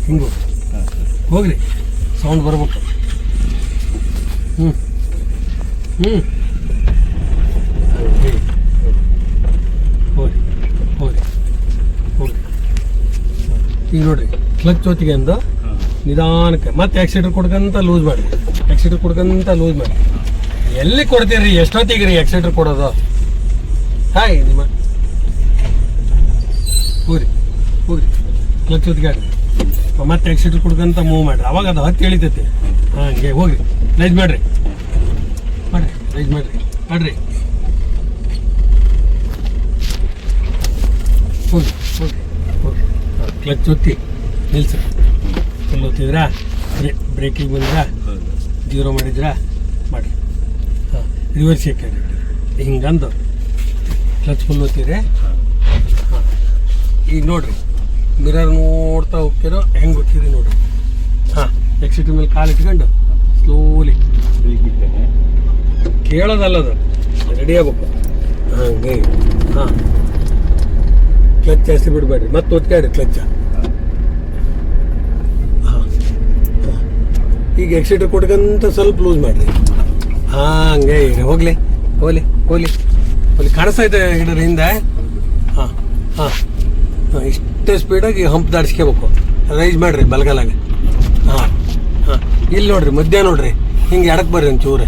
ಹಿಂಗೆ ಹೋಗ್ರಿ ಸೌಂಡ್ ಬರ್ಬೇಕು. ಹ್ಞೂ ಹ್ಞೂ ಹೋಗ್ರಿ ಹೋಗ್ರಿ ಹೋಗ್ರಿ. ಈಗ ನೋಡಿರಿ ಕ್ಲಚ್ ಹೊತ್ತಿಗೆ ಅಂದು ನಿಧಾನಕ್ಕೆ ಮತ್ತೆ ಆಕ್ಸಿಲೇಟರ್ ಕೊಡ್ಕಂತ ಲೂಸ್ ಮಾಡಿ, ಆಕ್ಸಿಲೇಟರ್ ಕೊಡ್ಕಂತ ಲೂಸ್ ಮಾಡಿ. ಎಲ್ಲಿ ಕೊಡ್ತೀರಿ ಎಷ್ಟೊತ್ತಿಗೆ ರೀ ಆಕ್ಸಿಲೇಟರ್ ಕೊಡೋದು? ಹಾಯ್ ನಿಮ್ಮ ಹೋಗ್ರಿ ಹೋಗ್ರಿ ಕ್ಲಚ್ ಹೊತ್ತಿಗೆ ಆಗ್ರಿ ಮತ್ತೆ ಆಕ್ಸಿಲೇಟರ್ ಕೊಡ್ಕಂತ ಮೂವ್ ಮಾಡಿರಿ. ಅವಾಗ ಅದು ಹತ್ತಿ ಎಳಿತೈತಿ. ಹಾಂ ಹಂಗೆ ಹೋಗ್ರಿ ರೈಸ್ ಮಾಡಿರಿ ಮಾಡಿರಿ ರೈಸ್ ಮಾಡಿರಿ ಮಾಡ್ರಿ. ಹೋಗಿ ಹೋಗಿ ಹೋಗಿ ಕ್ಲಚ್ ಒತ್ತಿ ನಿಲ್ಸ್ರಿ. ಫುಲ್ ಒತ್ತಿದ್ರಾ ಬ್ರೇಕಿಗೆ ಬಂದ್ರಾ ಜೀರೋ ಮಾಡಿದ್ರಾ ಮಾಡಿರಿ. ಹಾಂ ರಿವರ್ಸ್ ಹಾಕಿ ಹಿಂಗಂದು ಕ್ಲಚ್ ಫುಲ್ ಒತ್ತಿರಿ. ಹಾಂ ಈಗ ನೋಡಿರಿ ಮಿರರ್ ನೋಡ್ತಾ ಹೋಗ್ತಿರೋ ಹೆಂಗೆ ಗೊತ್ತಿರಿ ನೋಡಿರಿ. ಹಾಂ ಎಕ್ಸಿಟ್ ಮೇಲೆ ಕಾಲು ಇಟ್ಕೊಂಡು ಸ್ಲೋಲಿ ಕೇಳೋದಲ್ಲದು ರೆಡಿ ಆಗ್ಬೇಕು. ಹಾಗೆ ಹಾಂ ಕ್ಲಚ್ ಜಾಸ್ತಿ ಬಿಡಬೇಡ್ರಿ ಮತ್ತೆ ಒತ್ಕಾಡ್ರಿ ಕ್ಲಚ್ಚ. ಹಾಂ ಹಾಂ ಈಗ ಎಕ್ಸಿಟರ್ ಕೊಟ್ಕಂತ ಸ್ವಲ್ಪ ಲೂಸ್ ಮಾಡಿರಿ. ಹಾಂ ಹಂಗೆ ಈಗ ಹೋಗ್ಲಿ ಹೋಗ್ಲಿ ಹೋಗ್ಲಿ ಹೋಗ್ಲಿ ಕಾಣಿಸ್ತೈತೆ ಹಿಡಿದ್ರೆ ಹಿಂದೆ. ಹಾಂ ಹಾಂ ಹಾಂ ಇಷ್ಟೇ ಸ್ಪೀಡಾಗಿ ಹಂಪ್ ದಾಡ್ಸ್ಕೋಬೇಕು. ರೈಸ್ ಮಾಡಿರಿ ಬಲಗಾಲಾಗ. ಹಾಂ ಹಾಂ ಇಲ್ಲಿ ನೋಡ್ರಿ ಮಧ್ಯ ನೋಡ್ರಿ ಹಿಂಗೆ ಎಡಕ್ಕೆ ಬರ್ರಿ ಒಂಚೂರೆ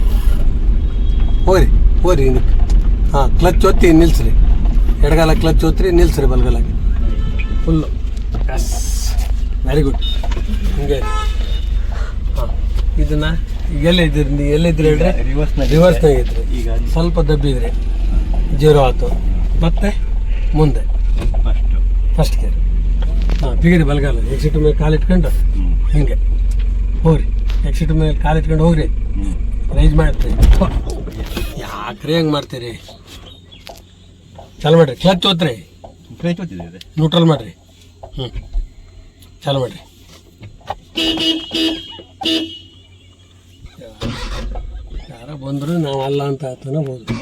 ಹೋಗ್ರಿ ಹೋಗ್ರಿ ಹಿಂದಕ್ಕೆ. ಹಾಂ ಕ್ಲಚ್ ಒತ್ತಿ ನಿಲ್ಸ್ರಿ. ಎಡಗಾಲ ಕ್ಲಚ್ ಒತ್ತಿರಿ ನಿಲ್ಸ್ರಿ ಬಲಗಾಲಾಗಿ ಫುಲ್ಲು. Yes very good. ಹಿಂಗೆ ಹಾಂ ಇದನ್ನು ಈಗ ಎಲ್ಲಿದ್ರಿ ಹೇಳ್ರಿ? ರಿವರ್ಸ್ನಾಗ ಇದ್ರಿ. ಈಗ ಸ್ವಲ್ಪ ದಬ್ಬಿದ್ರಿ ಜೀರೋ ಆಯ್ತು. ಮತ್ತೆ ಮುಂದೆ ಫಸ್ಟ್ ಗೇರ್. ಹಾಂ ಬಿಗಿರಿ ಬಲಗಾಲ ಎಕ್ಸಿಟ್ ಮೇಲೆ ಕಾಲು ಇಟ್ಕೊಂಡು ಹಿಂಗೆ ಹೋಗ್ರಿ. ಎಕ್ಸಿಟ್ ಮೇಲೆ ಕಾಲು ಇಟ್ಕೊಂಡು ಹೋಗ್ರಿ ರೈಸ್ ಮಾಡ್ತೀರಿ. ಯಾಕ್ರಿ ಹಂಗೆ ಮಾಡ್ತೀರಿ? ಚಾಲು ಮಾಡಿರಿ ಕ್ಲಚ್ ಓದ್ರಿ ನ್ಯೂಟ್ರಲ್ ಮಾಡಿರಿ. ಹ್ಞೂ ಚಾಲು ಮಾಡಿರಿ. ಯಾರ ಬಂದರೂ ನಾವು ಅಲ್ಲ ಅಂತ ಆತನ ಹೋದ್ರು.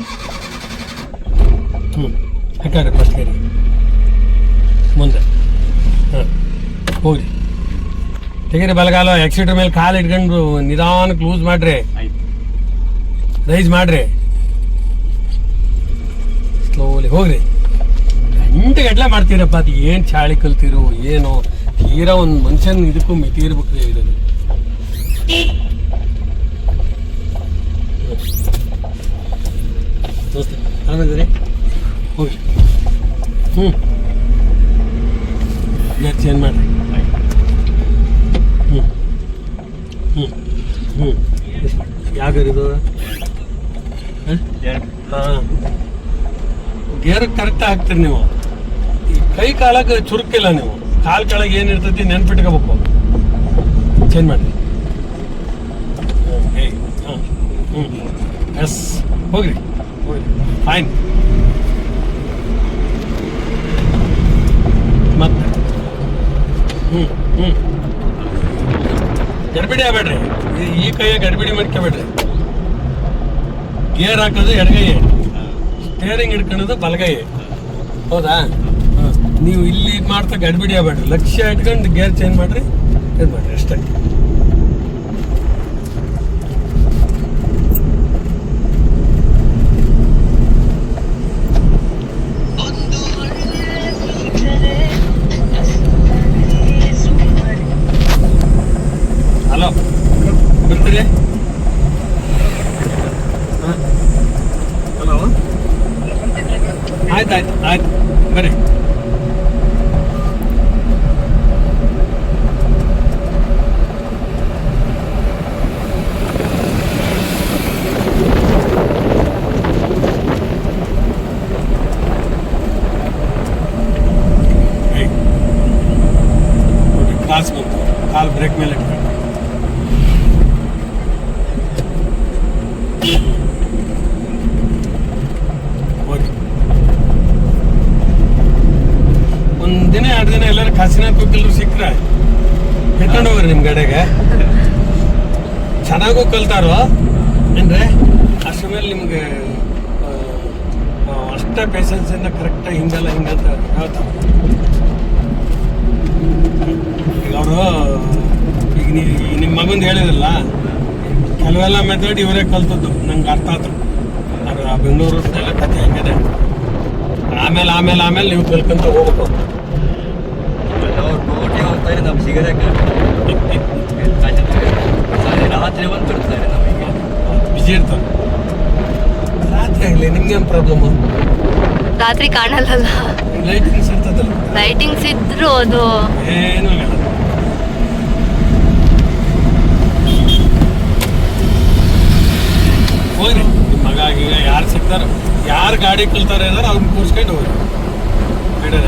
ಹ್ಞೂ ಹಾಕಾಡ್ರಿ ಫಸ್ಟ್ ಗೇರಿ ಮುಂದೆ. ಹಾಂ ಹೋಗ್ರಿ ತೆಗೀರಿ ಬಲಗಾಲ ಎಕ್ಸಿಟರ್ ಮೇಲೆ ಕಾಲು ಇಟ್ಕೊಂಡು ನಿಧಾನಕ್ಕೆ ಲೂಸ್ ಮಾಡ್ರಿ. ರೈಸ್ ಮಾಡ್ರಿ ಸ್ಲೋಲಿ ಹೋಗ್ರಿ. ಗಂಟೆಗಟ್ಟಲೆ ಮಾಡ್ತೀರಪ್ಪ. ಅದು ಏನು ಚಾಳಿ ಕಲ್ತಿರೋ ಏನೋ ತೀರಾ ಒಂದು ಮನುಷ್ಯನ ಇದಕ್ಕೂ ಮಿತಿ ಇರ್ಬೇಕ್ರಿ. ಇದನ್ನು ದೋಸ್ತ ಆರಾಮಿದ್ದೀರಿ? ಹೋಗಿ ಹ್ಞೂ ಗೇರ್ ಚೇಂಜ್ ಮಾಡಿರಿ. ಹ್ಞೂ ಹ್ಞೂ ಹ್ಞೂ ಯಾವ ಗೇರ್ ಇದು? ಹಾಂ ಗೇರ್ ಕರೆಕ್ಟ್ ಹಾಕ್ತೀರಿ ನೀವು. ಈ ಕೈ ಕಾಲಾಗ ಚುರುಕಿಲ್ಲ ನೀವು. ಕಾಲು ಕೆಳಗೆ ಏನಿರ್ತೈತಿ ನೆನ್ಪಿಟ್ಕೋಬೇಕು. ಚೇಂಜ್ ಮಾಡಿ. ಹಾಂ ಹ್ಞೂ ಎಸ್ ಹೋಗ್ರಿ ಹೋಗ್ರಿ ಫೈನ್. ಮತ್ತೆ ಹ್ಞೂ ಹ್ಞೂ ಗಡ್ಬಿಡಿ ಆಗ್ಬೇಡ್ರಿ. ಈ ಕೈಯ ಗಡ್ಬಿಡಿ ಮಾಡ್ಕೋಬೇಡ್ರಿ. ಗೇರ್ ಹಾಕೋದು ಎಡಗೈ, ಸ್ಟೇರಿಂಗ್ ಹಿಡ್ಕೊಳ್ಳೋದು ಬಲಗೈ. ಹೌದಾ? ನೀವು ಇಲ್ಲಿ ಮಾಡ್ತಾ ಗಡ್ಬಿಡಿ ಆಗ್ಬೇಡ್ರಿ. ಲಕ್ಷ್ಯ ಇಟ್ಕೊಂಡು ಗೇರ್ ಚೇಂಜ್ ಮಾಡಿರಿ ಇದು ಮಾಡಿರಿ ಅಷ್ಟೇ. ಹಲೋ ಬರ್ತೀರಿ? ಹಾಂ ಹಲೋ ಆಯ್ತು ಆಯ್ತು ಆಯ್ತು ಬರ್ರಿ. ಕ್ಲಾಸ್ ಬಂತು. ಕಾಲು ಬ್ರೇಕ್ ಮೇಲೆ ಇಟ್ಕೊಂಡು ಒಂದಿನ 2 ದಿನ ಎಲ್ಲರೂ ಕಾಸಿನ ಕುಕ್ಕಲ್ರು ಸಿಕ್ಕರೆ ಎತ್ಕೊಂಡು ಹೋಗ್ರಿ ನಿಮ್ಮ ಗಾಡಿಗೆ. ಚೆನ್ನಾಗೂ ಕಲ್ತಾರೋ ಅಂದರೆ ಅಷ್ಟ್ರ ಮೇಲೆ ನಿಮ್ಗೆ ಅಷ್ಟೇ ಪೇಷನ್ಸಿಂದ ಕರೆಕ್ಟಾಗಿ ಹಿಂಗಲ್ಲ ಹಿಂಗಂತ ಹೇಳ್ತಾರೆ. ಈಗ ಅವರು ನಿಮ್ಮ ಮಗಂದು ಹೇಳಿರಲ್ಲ, ಕೆಲವೆಲ್ಲ ಮೆಥಡ್ ಇವರೇ ಕಲ್ತದ್ದು, ನಂಗೆ ಅರ್ಥ ಆಯ್ತು. ಅದು ಆ ಬೆಂಗಳೂರು ಎಲ್ಲ ಕಥೆ ಹೆಂಗಿದೆ. ಆಮೇಲೆ ಆಮೇಲೆ ಆಮೇಲೆ ನೀವು ಕಲ್ಕೊಂತ ಹೋಗ್ಬೇಕು. ಕೋಟಿ ಹೋಗ್ತಾರೆ, ನಮ್ಗೆ ಸಿಗೋದಕ್ಕೆ ರಾತ್ರಿ ಬಂದು ಬಿಡ್ತಾರೆ ನಮಗೆ. ಬಿಜಿ ಇರ್ತಾರೆ ರಾತ್ರಿ ಆಗಲಿ. ನಿಮ್ಗೇನು ಪ್ರಾಬ್ಲಮ್ಮು? ರಾತ್ರಿ ಕಾಣಲ್ಲ, ಲೈಟಿಂಗ್ಸ್ ಇರ್ತದಲ್ಲ. ಲೈಟಿಂಗ್ಸ್ ಇದ್ರು ಅದು ಏನೂ ಆಗಲ್ಲ. ಹೋಗ್ರಿ, ನಿಮ್ಮ ಮಗ ಈಗ ಯಾರು ಸಿಗ್ತಾರೋ, ಯಾರು ಗಾಡಿ ಕಲ್ತಾರೆ ಅಂದ್ರೆ ಅವ್ರನ್ನ ಕೂರ್ಸ್ಕೊಂಡು ಹೋಗ್ರಿ. ಬಿಡೋಣ,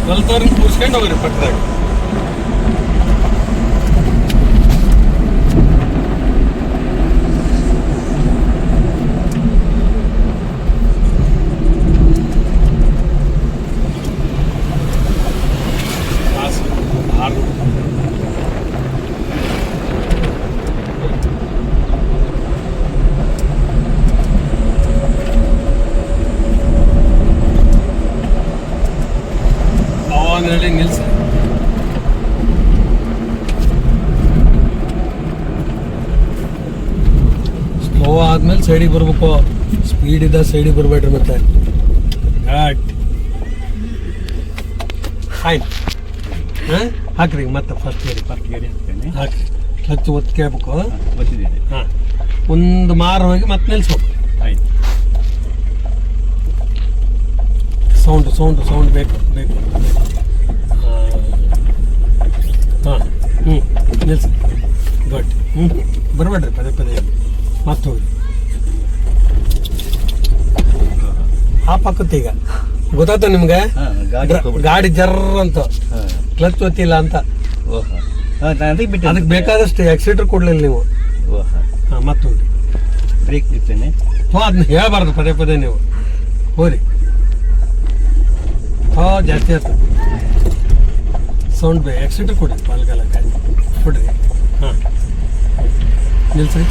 ಕಲ್ತವ್ರನ್ನ ಕೂರ್ಸ್ಕೊಂಡು ಹೋಗ್ರಿ ಪಕ್ಕದಾಗ. ಹೇಳಿ ನಿಲ್ಸಿ. ಸ್ಲೋ ಆದ್ಮೇಲೆ ಸೈಡಿಗೆ ಬರ್ಬೇಕು. ಸ್ಪೀಡ್ ಇದ್ದ ಸೈಡಿಗೆ ಬರ್ಬೇಡ್ರಿ. ಮತ್ತೆ ಆಯ್ತು, ಹಾಕ್ರಿ ಮತ್ತೆ ಫಸ್ಟ್ ಗೇರಿ ಹಾಕ್ರಿ. ಕ್ಲಚ್ ಒತ್ಕೇಬೇಕು. ಹಾಂ, ಒಂದು ಮಾರು ಹೋಗಿ ಮತ್ತೆ ನಿಲ್ಸ್ಬೇಕು. ಆಯ್ತು. ಸೌಂಡ್ ಬೇಕು. ಹಾಂ, ನಿಲ್ಸಿ. ಗುಡ್. ಬರಬೇಡ್ರಿ ಪದೇ ಮತ್ತೆ ಹೋಗಿ. ಆ ಪಕ್ಕತ್ತು ಈಗ ಗೊತ್ತಾಯ್ತ ನಿಮ್ಗೆ? ಗಾಡಿ ಜರ್ರ ಅಂತ ಕ್ಲಚ್ ಒತ್ತಿಲ್ಲ ಅಂತ. ಅದಕ್ಕೆ ಬೇಕಾದಷ್ಟು ಎಕ್ಸಿಲೇಟರ್ ಕೊಡ್ಲಿಲ್ಲ ನೀವು. ಹಾಂ, ಮತ್ತೊಂದು ಬ್ರೇಕ್ ಬಿಡ್ತೇನೆ. ಅದನ್ನ ಹೇಳಬಾರ್ದು ಪದೇ ನೀವು. ಹೋರಿ. ಜಾಸ್ತಿ ಆಯ್ತು ಸೌಂಡ್. ಎಕ್ಸಿಲೇಟರ್ ಕೊಡಿ, ಪಾಲ್ಗಾಲ ಗಾಡಿ ಕೊಡ್ರಿ. ಹಾಂ, ನಿಲ್ಸ್ರಿ.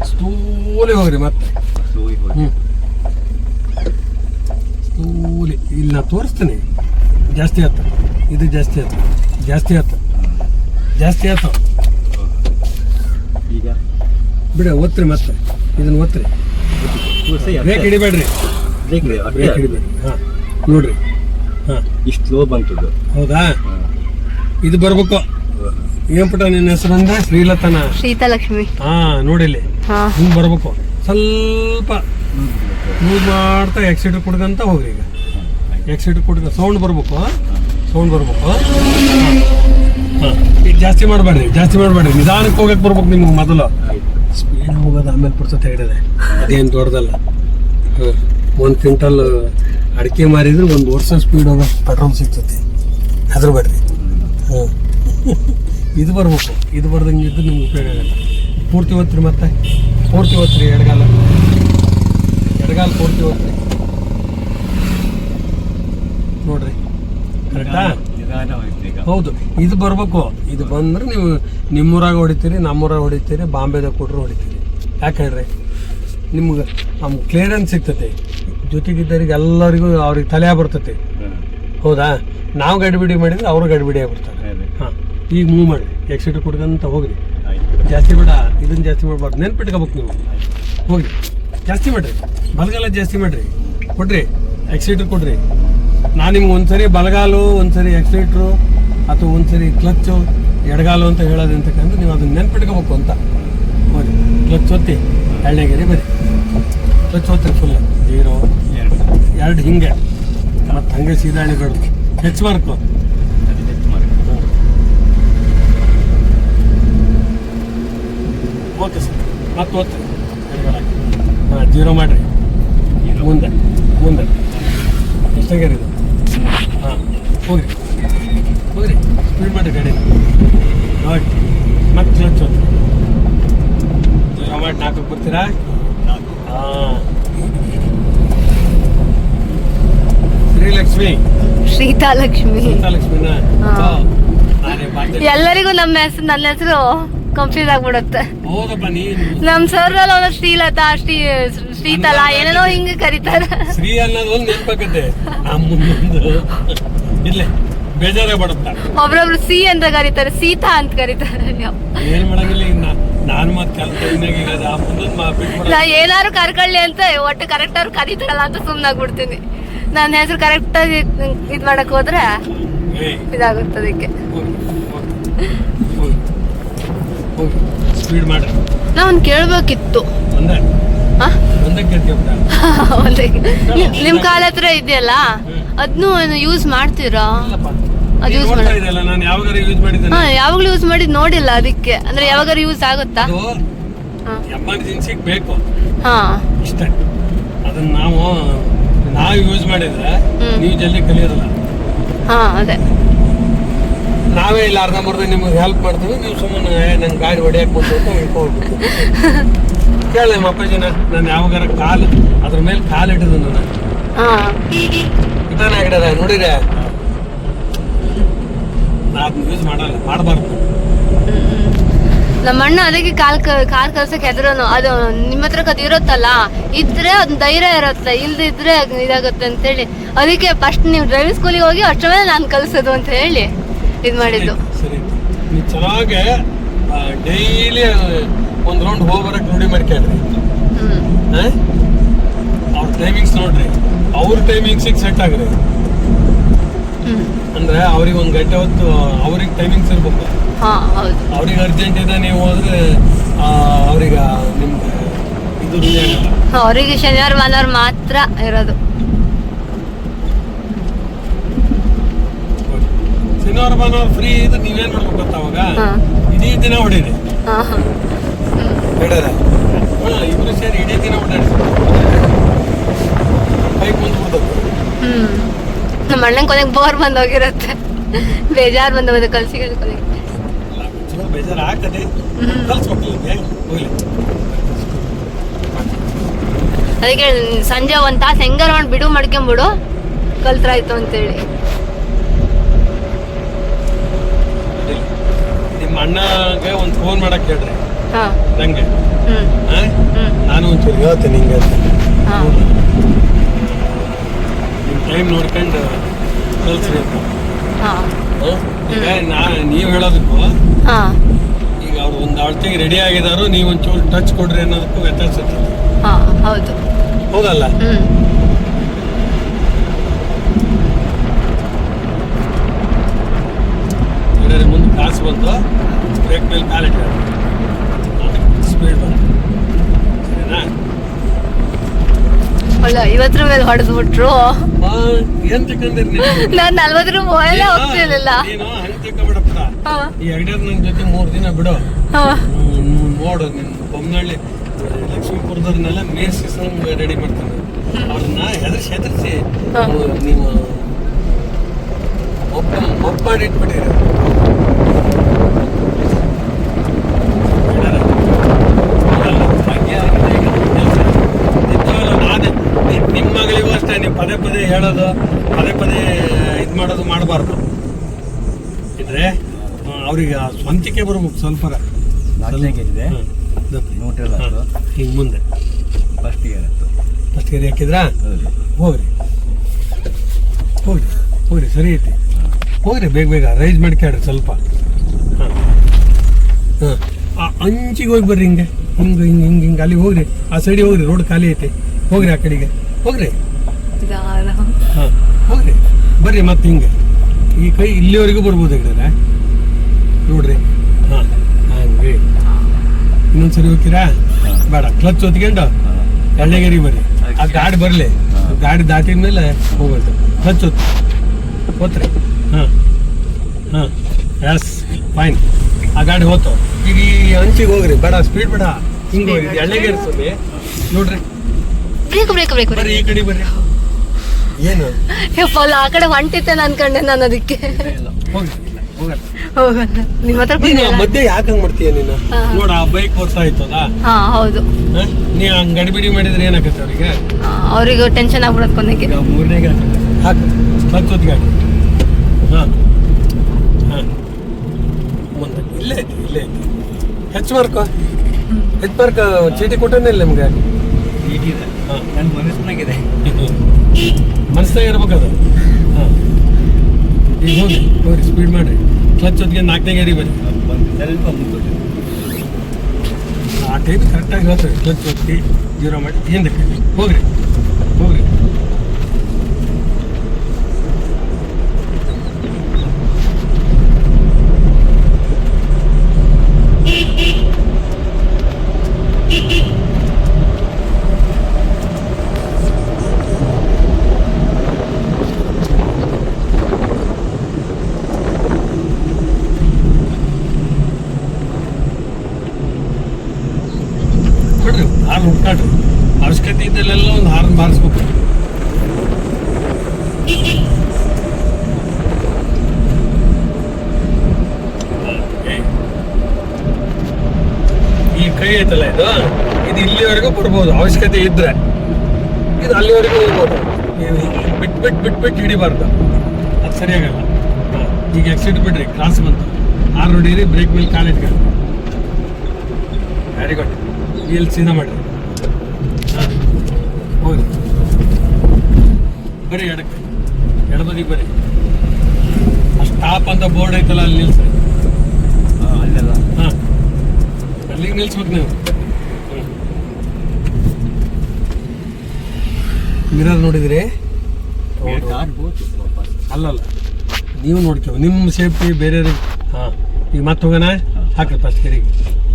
ಸ್ಲೋಲಿ ಹೋಗ್ರಿ ಮತ್ತೆ. ಸ್ಲೋಲಿ. ಇಲ್ಲಿ ನಾ ತೋರಿಸ್ತೀನಿ. ಜಾಸ್ತಿ ಆಯ್ತು, ಇದು ಜಾಸ್ತಿ ಆಯ್ತು. ಈಗ ಬಿಡ, ಒತ್ರಿ ಮತ್ತೆ. ಇದನ್ನ ಒತ್ರಿ. ಬ್ರೇಕ್ ಹಿಡಿಬೇಡ್ರಿ. ಬ್ರೇಕ್ ಹಿಡಿಬೇಡ್ರಿ. ಹಾಂ, ನೋಡ್ರಿ. ಹಾಂ, ಇಷ್ಟು ಸ್ಲೋ ಬಂತದ್ದು. ಹೌದಾ? ಇದು ಬರ್ಬೇಕು. ಏನ್ ಪುಟ ನಿನ್ನ ಹೆಸರು ಅಂದ್ರೆ? ಶ್ರೀಲತನ. ಶ್ರೀತಾಲಕ್ಷ್ಮಿ. ಹಾ, ನೋಡಿಲ್ಲಿ ಹಿಂಗ್ ಬರ್ಬೇಕು. ಸ್ವಲ್ಪ ಮೂವ್ ಮಾಡ್ತಾ ಎಕ್ಸಿಲೇಟರ್ ಕೊಡ್ಕಂತ ಹೋಗ್ರಿ. ಈಗ ಎಕ್ಸಿಲೇಟರ್ ಕೊಡ್ಕ ಸೌಂಡ್ ಬರ್ಬೇಕು. ಈಗ ಜಾಸ್ತಿ ಮಾಡಬೇಡ್ರಿ. ನಿಧಾನಕ್ಕೆ ಹೋಗಕ್ಕೆ ಬರ್ಬೇಕು ನಿಮ್ಗೆ. ಮೊದಲು ಸ್ಪೀಡ್ ಹೋಗೋದು, ಆಮೇಲೆ ಪುರ್ಸೊತ್ತು ಹಿಡಿದೆ. ಅದೇನು ದೊಡ್ಡದಲ್ಲ. 1 ಕ್ವಿಂಟಲ್ ಅಡಿಕೆ ಮಾರಿದ್ರೆ 1 ವರ್ಷ ಸ್ಪೀಡ್ ಹೋಗೋ ಪೆಟ್ರೋಲ್ ಸಿಗ್ತೈತಿ. ಹೆದರ್ಬೇಡ್ರಿ. ಹಾಂ, ಇದು ಬರ್ಬೇಕು. ಇದು ಬರ್ದಂಗೆ ಇದ್ದು ನಿಮ್ಗೆ ಉಪಯೋಗ ಆಗಲ್ಲ. ಪೂರ್ತಿ ಓದ್ರಿ. ಮತ್ತೆ ಪೂರ್ತಿ ಓದ್ರಿ. ಎಡಗಾಲ ಪೂರ್ತಿ ಓದ್ರಿ. ನೋಡ್ರಿ, ಕರೆಕ್ಟಾ? ಹೌದು, ಇದು ಬರ್ಬೇಕು. ಇದು ಬಂದ್ರೆ ನೀವು ನಿಮ್ಮೂರಾಗ ಹೊಡಿತೀರಿ, ನಮ್ಮೂರಾಗ ಹೊಡಿತೀರಿ, ಬಾಂಬೆದಾಗ ಕೊಟ್ರು ಹೊಡಿತೀರಿ. ಯಾಕೆ ಹೇಳ್ರಿ? ನಿಮ್ಗೆ ನಮ್ಗೆ ಕ್ಲಿಯರೆನ್ಸ್ ಸಿಗ್ತೈತಿ. ಜೊತೆಗಿದ್ದರಿಗೆ ಎಲ್ಲರಿಗೂ ಅವ್ರಿಗೆ ತಲೆ ಬರ್ತೈತಿ. ಹೌದಾ? ನಾವು ಗಡಿಬಿಡಿ ಮಾಡಿದ್ರೆ ಅವರು ಗಡಿಬಿಡಿ ಆಗ್ಬಿಡ್ತಾರೆ. ಹಾಂ, ಈಗ ಮೂವ್ ಮಾಡಿ. ಎಕ್ಸಿಲೇಟರ್ ಕೊಡ್ಕಂತ ಹೋಗ್ರಿ. ಜಾಸ್ತಿ ಬೇಡ, ಇದನ್ನ ಜಾಸ್ತಿ ಮಾಡ್ಬಾರ್ದು. ನೆನ್ಪಿಟ್ಕೋಬೇಕು ನೀವು. ಹೋಗಿ ಜಾಸ್ತಿ ಮಾಡ್ರಿ. ಬಲಗಾಲ ಜಾಸ್ತಿ ಮಾಡ್ರಿ. ಕೊಡ್ರಿ, ಎಕ್ಸಿಲೇಟರ್ ಕೊಡ್ರಿ. ನಾನು ನಿಮ್ಗೆ ಒಂದ್ಸರಿ ಬಲಗಾಲು, ಒಂದ್ಸರಿ ಎಕ್ಸಿಲೇಟ್ರು, ಅಥವಾ ಒಂದ್ಸರಿ ಕ್ಲಚ್ಚು, ಎಡಗಾಲು ಅಂತ ಹೇಳೋದು ಅಂತಕ್ಕಂಥ ನೀವು ಅದನ್ನ ನೆನ್ಪಿಟ್ಕೋಬೇಕು ಅಂತ. ಹೋಗಿ ಕ್ಲಚ್ ಒತ್ತಿ. 2ನೇ ಗೆರೆ ಬರೀ ಕ್ಲಚ್ ಒತ್ತಿ. ಫುಲ್ 0 2 ಹಿಂಗೆ. ಮತ್ತು ಹಂಗೆ ಸೀದಾ ಎಳಿಬೇಡ. ಹೆಚ್ಚು ಮಾರ್ಕು. Okay sir. ಮತ್ತೆ ಒತ್ತಿ. ಹಾಂ, 0 ಮಾಡಿರಿ. ಮುಂದೆ ಎಷ್ಟಾಗ್ಯಾರ ಇದು? ಹಾಂ, ಹೋಗ್ರಿ. ಸ್ಪೀಡ್ ಮಾಡಿರಿ ಗಾಡಿ. ನೋಡಿ, ಮತ್ತೆ ಕ್ಲಚ್ ಒತ್ತಿ. 0 ಮಾಡಿ 4ಕ್ಕೆ ಬರ್ತೀರಾ? ಹಾಂ. ಶ್ರೀತಾಲಕ್ಷ್ಮಿನ. ನಾನೇ ಎಲ್ಲರಿಗೂ ನನ್ನ ಹೆಸರು ಕನ್ಫ್ಯೂಸ್ ಆಗ್ಬಿಡುತ್ತೆ. ಹೌದಪ್ಪ. ನೀನು ನಮ್ ಸರ್ ಅವನು ಶ್ರೀಲತಾ, ಶ್ರೀತಲಾ ಏನೇನೋ ಹಿಂಗೆ ಕರೀತಾರೆ. ಶ್ರೀ ಅನ್ನೋದು ಒಂದು ನೆನಪಾಕತ್ತೆ. ಮುಂದೊಂದು ಇರ್ಲಿ. ಬೇಜಾರೇ ಬಡುತ್ತಾ. ಒಬ್ರೊಬ್ರು ಸಿ ಅಂತ ಕರೀತಾರೆ, ಸೀತಾ ಅಂತ ಕರೀತಾರೆ. ಏನ್ ಮಾಡಂಗಿಲ್ಲ. ಈಗ ನಾನು ಮತ್ತೆ ಕೆಲಸ ನಾ ಏನಾರು ಕರ್ಕೊಳ್ಳಿ ಅಂತ ಒಟ್ಟು ಕರೆಕ್ಟ್ ಅವ್ರು ಕರೀತಾರಲ್ಲ ಅಂತ ಸುಮ್ನಾಗ್ಬಿಡ್ತೀನಿ. ನನ್ನ ಹೆಸರು ಕರೆಕ್ಟ್ ಆಗಿ ಇದ್ ಮಾಡಕ್ ಹೋದ್ರೆ ಇದಾಗುತ್ತೆ. ಅದಕ್ಕೆ ಸ್ಪೀಡ್ ಮಾಡಿ. ನಾವ್ ಕೇಳ್ಬೇಕಿತ್ತು. ನಿಮ್ ಕಾಲ ಹತ್ರ ಇದೆಯಲ್ಲ, ಅದ್ನು ಯೂಸ್ ಮಾಡ್ತೀರಾ? ಅದು ಯೂಸ್ ನಾನು ಯಾವಾಗಾರ ಯೂಸ್ ಮಾಡಿದ್ದೇನೆ. ಯಾವಾಗ್ಲೂ ಯೂಸ್ ಮಾಡಿದ್ ನೋಡಿಲ್ಲ. ಅದಕ್ಕೆ ಅಂದ್ರೆ ಯಾವಾಗಾರ ಯೂಸ್ ಆಗುತ್ತಾ? ಎಮರ್ಜೆನ್ಸಿಗೆ ಬೇಕು ಹಾ ಇಷ್ಟೇ. ಅದನ್ನ ನಾವು ಯೂಸ್ ಮಾಡಿದ್ರೆ ನೀವು ಜಲ್ದಿ ಕಲಿಯೋದಿಲ್ಲ. ಹಾ ಅದೇ ನಾವೇ ಇಲ್ಲ ಅರ್ಧಂಬರ್ಧ ನಿಮ್ಗೆ ಹೆಲ್ಪ್ ಮಾಡ್ತೀವಿ. ನೀವು ಸುಮ್ಮನೆ ನಂಗೆ ಗಾಡಿ ಹೊಡಿಯಕ್ಕೆ ಬಂತು ಅಂತ ಇಟ್ಕೊಳ್ಬೇಕು. ಕೇಳ ನಿಮ್ಮ ಅಪ್ಪಾಜಿನ, ನಾನು ಯಾವಾಗಾರ ಕಾಲು ಅದ್ರ ಮೇಲೆ ಕಾಲು ಇಟ್ಟಿದ್ದು ನಾನು ಇದಾನ ಹಿಡದ ನೋಡಿದ್ರೆ ನಾ ಅದನ್ನ ಯೂಸ್ ಮಾಡಲ್ಲ, ಮಾಡಬಾರ್ದು. ನಮ್ಮ ಅಣ್ಣ ಅದಕ್ಕೆ ಕಾರ್ ಕಲ್ಸಕ್ ಹೆದರೋನು. ಅದು ನಿಮ್ಮ ಹತ್ರ ಅದು ಇರುತ್ತಲ್ಲ, ಇದ್ರೆ ಅದ್ ಧೈರ್ಯ ಇರುತ್ತೆ, ಇಲ್ದಿದ್ರೆ ಇದಾಗುತ್ತೆ ಅಂತ ಹೇಳಿ ಅದಕ್ಕೆ ಫಸ್ಟ್ ನೀವು ಡ್ರೈವಿಂಗ್ ಸ್ಕೂಲಿಗೆ ಹೋಗಿ ಅಷ್ಟರ ಮೇಲೆ ನಾನು ಕಲ್ಸೋದು ಅಂತ ಹೇಳಿ ಇದ್ ಮಾಡಿದ್ದು. ಸರಿ, ನೀವು ಚೆನ್ನಾಗೆ ಡೈಲಿ ಒಂದ್ ರೌಂಡ್ ಹೋಗಿ ಬರಕ್ ರೂಢಿ ಮಾಡ್ಕೊಂಡ್ರಿ. ಅವ್ರ ಟೈಮಿಂಗ್ಸ್ ನೋಡ್ರಿ, ಅವ್ರ ಟೈಮಿಂಗ್ಸಿಗೆ ಸೆಟ್ ಆಗ್ರಿ. ಅಂದ್ರೆ ಅವ್ರಿಗೆ ಒಂದ್ ಗಂಟೆ ಹೊತ್ತು ಅವ್ರಿಗೆ ಟೈಮಿಂಗ್ಸ್ ಇರ್ಬೇಕು. ಅವ್ರಿಗೆ ಅರ್ಜೆಂಟ್ ಇದೆ, ನೀವು ಹೋದ್ರೆ ಅವ್ರಿಗೆ ನಿಮ್ಗೆ ಇದು ಆಗಲ್ಲ. ಅವರಿಗೆ ಶನಿವಾರ ಭಾನುವಾರ ಮಾತ್ರ ಇರೋದು. ಶನಿವಾರ ಭಾನುವಾರ ಫ್ರೀ ಇದು. ನೀವೇನ್ ಮಾಡ್ಬೇಕು ಗೊತ್ತಾ, ಅವಾಗ ಇಡೀ ದಿನ ಹೊಡೀರಿ. ಇಬ್ರು ಸೇರಿ ಇಡೀ ದಿನ ಹೊಡಾಡಿ ಬೈಕ್ ಬಂದ್ಬಿಡ್ತು. ನಮ್ಮ ಅಣ್ಣನ ಕೊನೆಗೆ ಬೋರ್ ಬಂದ್ ಹೋಗಿರತ್ತೆ, ಬೇಜಾರ್ ಬಂದ ಹೋದ ಕಲ್ಸಿಗೆ. ಬೇಜಾರು ಆಗ್ತದೆ, ಕಲ್ಸ್ಕೊಟ್ಟಿಲ್ಲ ಹೋಗ್ಲಿ. ಅದಕ್ಕೆ ಸಂಜೆ ಒಂದ್ ತಾಸು ಹೆಂಗಾರ ಮಾಡಿ ಬಿಡು ಮಾಡ್ಕೊಂಬಿಡು, ಕಲ್ತ್ರಾಯ್ತು ಅಂತೇಳಿ. ನಿಮ್ಮ ಅಣ್ಣಗೆ ಒಂದು ಫೋನ್ ಮಾಡಕ್ ಹೇಳ್ರಿ ನಂಗೆ. ನಾನು ಒಂಚೂರು ಹೇಳ್ತೇನೆ ಹಿಂಗೆ ಅಂತ. ನಿಮ್ಮ ಟೈಮ್ ನೋಡ್ಕೊಂಡು ಕಲ್ಸ್ರಿ ಅಂತ. ಈಗ ನೀವು ಹೇಳೋದಕ್ಕೂ ಈಗ ಅವ್ರು ಒಂದು ಅಳತೆಗೆ ರೆಡಿ ಆಗಿದಾರು, ನೀವು ಒಂಚೂರು ಟಚ್ ಕೊಡ್ರಿ ಅನ್ನೋದಕ್ಕೂ ವ್ಯತ್ಯಾಸ ಇರ್ತದೆ. ಹೌದು, ಹೌದಲ್ಲ? ಮುಂದೆ ಕಾಸು ಬಂತು, ಬ್ರೇಕ್ ಮೇಲೆ ಕಾಲಿಟ್ಟ ಸ್ಪೀಡ್ ಬಂತು. ಸರಿನಾ? ಅಲ್ಲ 50 ಮೇಲೆ ಹೊಡೆದು ಬಿಟ್ರು. ಏನ್ ತಕೊಂಡ್ರಿ ನಾನ್ 40 ರೂಪಾಯಿ ಹೋಗ್ತಿರ್ಲಿಲ್ಲ. ನೀನು ಹಂಗೆ ತಕೊಂಡ್ಬಿಡಪ್ಪ. ಈ ಐಡಿಯಾದ ನನ್ ಜೊತೆ 3 ದಿನ ಬಿಡು, ನೋಡು. ನಿನ್ ಬೊಮ್ಮನಹಳ್ಳಿ ಲಕ್ಷ್ಮೀಪುರದವ್ರನ್ನೆಲ್ಲ ಮೇರ್ಸಿಸಂಗ್ ರೆಡಿ ಮಾಡ್ತಾನೆ. ಅವ್ರನ್ನ ಹೆದರ್ಸಿ ನೀವು ಒಪ್ಪ ಮಾಡಿ ಇಟ್ಬಿಟ್ಟಿರಿ. ನಿಮ್ಮ ಮಗಳಿಗೂ ಅಷ್ಟೇ, ನೀವು ಪದೇ ಪದೇ ಹೇಳೋದು, ಪದೇ ಪದೇ ಇದು ಮಾಡೋದು ಮಾಡಬಾರ್ದು. ಇದ್ರೆ ಅವ್ರಿಗೆ ಸ್ವಂತಿಕೆ ಬರ್ಬೇಕು. ಸ್ವಲ್ಪ ಹಿಂಗೆ ಮುಂದೆ ಫಸ್ಟ್ ಗೇರ್ ಹಾಕಿದ್ರಾ? ಹೋಗ್ರಿ ಹೋಗ್ರಿ ಹೋಗ್ರಿ, ಸರಿ ಐತಿ. ಹೋಗ್ರಿ ಬೇಗ ಬೇಗ ರೈಸ್ ಮಾಡ್ಕ್ಯಾಡ್ರಿ ಸ್ವಲ್ಪ. ಅಂಚಿಗೆ ಹೋಗಿ ಬರ್ರಿ, ಹಿಂಗೆ ಹಿಂಗೆ ಹಿಂಗೆ ಹಿಂಗೆ ಹಿಂಗೆ ಅಲ್ಲಿ ಹೋಗ್ರಿ. ಆ ಸೈಡಿಗೆ ಹೋಗ್ರಿ, ರೋಡ್ ಖಾಲಿ ಐತಿ. ಹೋಗ್ರಿ ಆ ಕಡೆಗೆ ಹೋಗ್ರಿ. ಹೋಗ್ರಿ ಬರ್ರಿ. ಮತ್ತೆ ಹಿಂಗೆ ಈ ಕೈ ಇಲ್ಲಿವರೆಗೂ ಬರ್ಬೋದು ಹೇಳಿದ್ರೆ ನೋಡ್ರಿ. ಹಂಗೆ ಇನ್ನೊಂದ್ಸರಿ ಹೋಗ್ತೀರಾ? ಬೇಡ, ಕ್ಲಚ್ ಹೊತ್ಕೊಂಡು ಎಳ್ಳೆಗೇರಿ ಬರ್ರಿ. ಆ ಗಾಡಿ ಬರಲಿ, ಗಾಡಿ ದಾಟಿದ ಮೇಲೆ ಹೋಗ್ಬೇಕು. ಕ್ಲಚ್ ಹೊತ್ರಿ. Yes fine. ಆ ಗಾಡಿ ಹೋತು. ಈಗ ಈ ಅಂಚಿಗೆ ಹೋಗ್ರಿ, ಬೇಡ ಸ್ಪೀಡ್ ಬೇಡ, ಹಿಂಗೆ ಹೋಗ್ರಿ. ಎಳ್ಳೆಗೇರಿಸೋದಿ ನೋಡ್ರಿ. ಬರ್ರಿ ಈ ಕಡೆ ಬರ್ರಿ. ಏನು ಆ ಕಡೆ ಹೊಂಟಿತ್ತೆ ಅನ್ಕೊಂಡೆ ನಾನು. ಅದಕ್ಕೆ ನಿಮ್ಮ ಹತ್ರ ಮಧ್ಯೆ ಯಾಕೆ ಹಂಗ್ ಮಾಡ್ತೀಯ ನೀನು? ನೋಡ, ಆ ಬೈಕ್ ಓಡ್ತಾ ಇತ್ತದ. ಹೌದು, ನೀ ಹಂಗ್ ಗಡಿಬಿಡಿ ಮಾಡಿದ್ರೆ ಏನಾಗತ್ತೆ ಅವ್ರಿಗೆ? ಅವ್ರಿಗೂ ಟೆನ್ಷನ್ ಆಗ್ಬಿಡತ್ ಕೊನೆಗೆ. 3ನೇ ಗಾಡಿ ಹಾಕು, ಹತ್ತೊತ್ತು ಗಾಡಿ. ಮುಂದೆ ಇಲ್ಲೇ ಐತಿ, ಇಲ್ಲೇ ಐತಿ. ಹೆಚ್ಚು ಮಾರ್ಕೋ, ಹೆಚ್ಚು ಮಾರ್ಕ. ಚೀಟಿ ಕೊಟ್ಟನಿಲ್ಲ ನಿಮ್ಗೆ? ಈಗಿದೆ, ನನ್ನ ಮನಸ್ಸಿನಾಗಿದೆ. ಮನಸ್ಸಾಗ ಇರ್ಬೇಕದು. ಈಗ ಹೋಗ್ರಿ ಸ್ಪೀಡ್ ಮಾಡಿರಿ. ಕ್ಲಚ್ ಹೊತ್ತಿಗೆ 4ನೇ ಗೇರಿಗೆ ಬರ್ರಿ. ಬಂದು ಸ್ವಲ್ಪ ಮುಂದೆ ಆ ಟೈಪ್ ಕರೆಕ್ಟಾಗಿ ಹೇಳ್ತಾರೆ. ಕ್ಲಚ್ ಹೊತ್ತಿ 0 ಮಾಡಿ ಹಿಂದಕ್ಕೆ ಹೋಗ್ರಿ. ಬಿಡ್ರಿ ಹಾರ್ನ್ ಹುಡ್ಕಾಡ್ರಿ. ಅವಶ್ಯಕತೆ ಇದ್ದಲ್ಲೆಲ್ಲ ಒಂದು ಹಾರ್ನ್ ಬಾರಿಸ್ಬೇಕು. ಈ ಕೈ ಐತಲ್ಲ ಇದು ಇಲ್ಲಿವರೆಗೂ ಬರ್ಬೋದು ಅವಶ್ಯಕತೆ ಇದ್ರೆ. ಇದು ಅಲ್ಲಿವರೆಗೂ ಹೋಗ್ಬೋದು. ಬಿಟ್ಟು ಹಿಡಿಬಾರ್ದು, ಅದು ಸರಿಯಾಗಲ್ಲ. ಈಗ ಎಕ್ಸಿಟ್ ಬಿಡ್ರಿ, ಕ್ರಾಸ್ ಬಂತು. ಆರು ಹೊಡೀರಿ, ಬ್ರೇಕ್ ಮೇಲೆ ಕಾಲಿಟ್ಕೊಳ್ಳಿ. Very good. ಇಲ್ಲಿ ಸೀದಾ ಮಾಡಿರಿ. ಹೋಗ್ರಿ ಬರ್ರಿ, ಎಡಬದಿಗೆ ಬರ್ರಿ. ಸ್ಟಾಪ್ ಅಂತ ಬೋರ್ಡ್ ಐತಲ್ಲ, ಅಲ್ಲಿ ನಿಲ್ಸ್ರಿ. ಅಲ್ಲೆಲ್ಲ ಹಾಂ, ಅಲ್ಲಿಗೆ ನಿಲ್ಸ್ಬೇಕು ನೀವು. ಮಿರರ್ ನೋಡಿದ್ರಿ? ಕಾರ್ ಹೋಯ್ತು ವಾಪಸ್. ಅಲ್ಲಲ್ಲ, ನೀವು ನೋಡ್ಕೇವು ನಿಮ್ಮ ಸೇಫ್ಟಿ ಬೇರೆಯವ್ರಿಗೆ. ಹಾಂ, ಈಗ ಮತ್ತೆ ಹೋಗೋಣ. ಹಾಕ್ರಿ ಫಸ್ಟ್ ಗೆರೆಗೆ.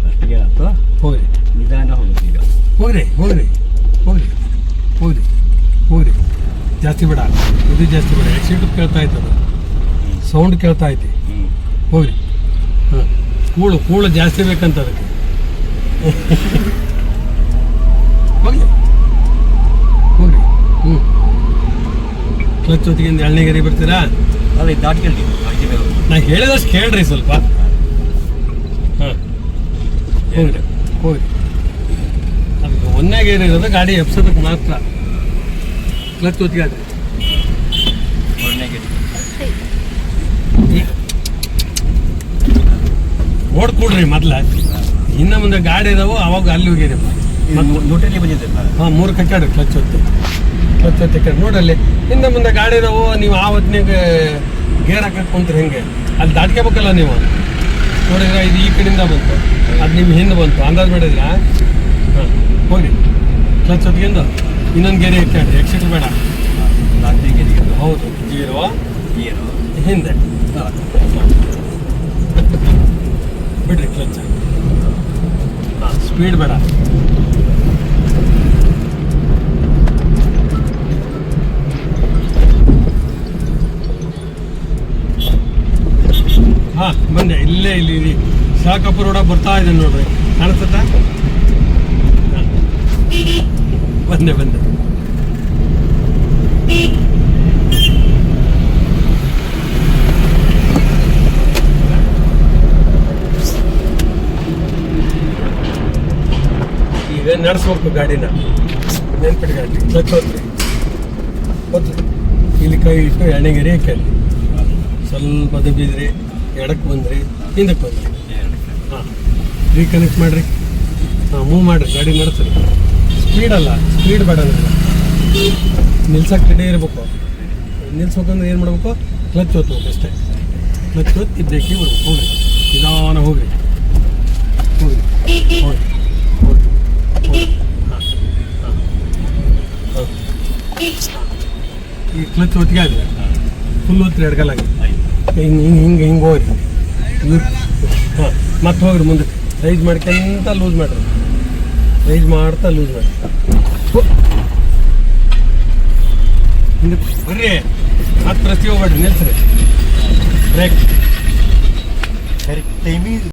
ಅಷ್ಟಿಗೆ ಆಯ್ತು. ಹೋಗ್ರಿ, ನಿಧಾನ ಹೋಗುದು ಈಗ. ಹೋಗ್ರಿ. ಜಾಸ್ತಿ ಬೇಡ, ಇದು ಜಾಸ್ತಿ ಬೇಡ. ಎಕ್ಸಿಟ್ ಕೇಳ್ತಾ ಐತದ, ಸೌಂಡ್ ಕೇಳ್ತಾ ಐತಿ. ಹೋಗ್ರಿ. ಹಾಂ, ಕೂಳು ಜಾಸ್ತಿ ಬೇಕಂತ ಅದಕ್ಕೆ. ಹೋಗ್ರಿ. ಕ್ಲಚ್ ಹೊತ್ತಿಗೆ 2ನೇ ಗೆರೆ ಬರ್ತೀರಾ? ಅದೇ ದಾಟ್ಕೊಂಡು ನಾ ಹೇಳಿದಷ್ಟು ಕೇಳ್ರಿ ಸ್ವಲ್ಪ. ಹಾಂ, ಹೋಗ್ರಿ. ಅದಕ್ಕೆ 1ನೇ ಗೇರ್ ಇರೋದು ಗಾಡಿ ಎಪ್ಸೋದಕ್ಕೆ ಮಾತ್ರ. ಕ್ಲಚ್ ಹೊತ್ತಿಗೆ ಆದ್ರೆ ಓಡ್ಕೊಡ್ರಿ ಮೊದ್ಲ. ಇನ್ನು ಮುಂದೆ ಗಾಡಿ ಇದಾವು, ಅವಾಗ ಅಲ್ಲಿ ಹೋಗಿರಪ್ಪ. ನೋಟಲ್ಲಿ ಬಂದಿದೆ. ಹಾಂ, 3 ಕಟ್ಟಾಡ್ರಿ ಕ್ಲಚ್ ಹೊತ್ತಿ ನೋಡ್ರಲ್ಲಿ. ಇನ್ನು ಮುಂದೆ ಗಾಡಿ ಇದಾವು, ನೀವು ಆ ಹೊತ್ತಿನಾಗ ಗೇರ್ ಹಾಕಕ್ಕೆ ಕುಂತ್ರಿ ಹೆಂಗೆ ಅಲ್ಲಿ ದಾಟ್ಕೋಬೇಕಲ್ಲ ನೀವು. ನೋಡಿದ್ರೆ ಇದು ಈ ಕಡೆಯಿಂದ ಬಂತು, ಅದು ನಿಮ್ಮ ಹಿಂದೆ ಬಂತು, ಅಂದಾಜು ಮಾಡಿದ್ರ. ಹಾಂ, ಹೋಗಿ ಕ್ಲಚ್ ಹೊತ್ಕೊಂಡು ಇನ್ನೊಂದು ಗೆರೆ ಹಾಕ್ಯಾಡ್ರಿ. ಎಕ್ಸಿಟ್ ಬೇಡ. 4ನೇ ಗೆರೆಗೆ ಹೌದು, 0 ಹಿಂದೆ ಬಿಡ್ರಿ ಕ್ಲಚ್. ಹಾಂ, ಸ್ಪೀಡ್ ಬೇಡ. ಹಾಂ, ಬಂದೆ. ಇಲ್ಲಿ ಶಾಖಪುರ ರೋಡ ಬರ್ತಾ ಇದೆ ನೋಡ್ರಿ, ಕಾಣಿಸುತ್ತಾ? ಬಂದೆ. ಈಗ ನಡೆಸ್ಬೇಕು ಗಾಡಿನ. ನೆನ್ಪಿಟ್ಕೊಳ್ಳಿ, ಕ್ಲಚ್ ಹೊತ್ರಿ. ಇಲ್ಲಿ ಕೈ ಇಟ್ಟು 2ನೇ ಗೆರೆ ಹಾಕಿ ಸ್ವಲ್ಪ ದಬ್ಬಿದ್ರಿ, ಎಡಕ್ಕೆ ಬಂದ್ರಿ, ಹಿಂದಕ್ಕೆ ಬಂದ್ರಿ. ಹಾಂ, ರೀಕನೆಕ್ಟ್ ಮಾಡಿರಿ. ಹಾಂ, ಮೂವ್ ಮಾಡಿರಿ, ಗಾಡಿ ನಡೆಸ್ರಿ. ಸ್ಪೀಡ್ ಬೇಡ. ನಿಲ್ಸಕ್ಕೆ ರೆಡಿ ಇರಬೇಕು. ನಿಲ್ಸ್ಬೇಕಂದ್ರೆ ಏನು ಮಾಡಬೇಕು? ಕ್ಲಚ್ ಹೊತ್ಬೇಕು ಅಷ್ಟೇ. ಕ್ಲಚ್ ಹೊತ್ತಿ ಬ್ರೇಕಿಗೆ ಬರ್ಬೇಕು. ಹೋಗ್ರಿ, ನಿಧಾನ ಹೋಗ್ರಿ. ಹಾಂ, ಈ ಕ್ಲಚ್ ಹೊತ್ತಿಗೆ ಆಗಿದೆ. ಫುಲ್ ಹೊತ್ರಿ, ಎಡಗಲಾಗಿ ಹಿಂಗೆ ಹೋಗ್ರಿ. ಹಾಂ, ಮತ್ತೆ ಹೋಗ್ರಿ ಮುಂದಕ್ಕೆ. ರೈಸ್ ಮಾಡ್ಕೊಂತ ಲೂಸ್ ಮಾಡಿರಿ. ರೈಸ್ ಮಾಡ್ತಾ ಲೂಸ್ ಮಾಡಿ. ಹಿಂದಕ್ಕೆ ಬರ್ರಿ. ಮತ್ತೆ ಪ್ರತಿ ಹೋಗ್ಬೇಡ್ರಿ, ನಿಲ್ಸ್ರಿ. ಬ್ರೇಕ್ ಸರಿ ಟೈಮಿಂಗ್